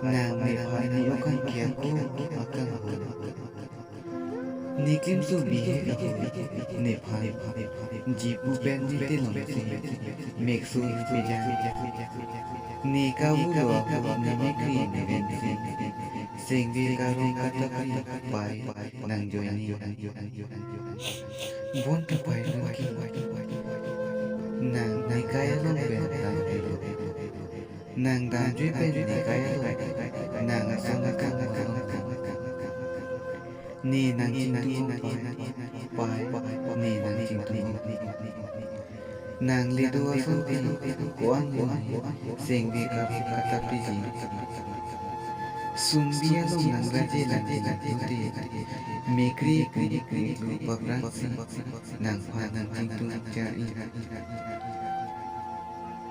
nang may pani o kan kaya ko akang ho. Nikim so bihe ako Nepal jipu pen jite lomsi meksu pijan neka wulo ako nimikri nevensi sengvi karong kata pai nang joini bon ka pai laki nang nikaya long pen nang hero nang danjui pen nikaya long nang asanga ni nang cintu pai ni nang cintu nang lidu asunti kuang sengvi kafi kata priji sumbiya long nang raje lanti lanti mekri lupa bransi nang pa nang cintu cari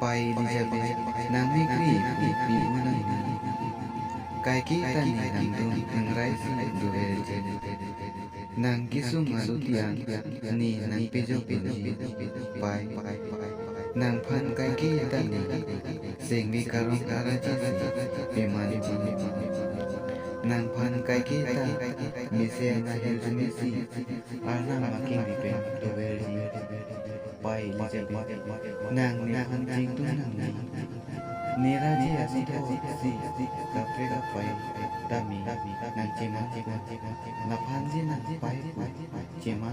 pai lijabe nang mekri ibu nang kaiki tani nang dum nang raisi duel nang kisung malutian ni nang pejo pinji pai nang phan kaiki tani sengvi karong karaji pemani nang phan kaiki ta mise na helmesi arna making dipe duel pai lijabe nang nang jingtu nang neraji asito si kapre pai dami nang cema na phanji nang pai cema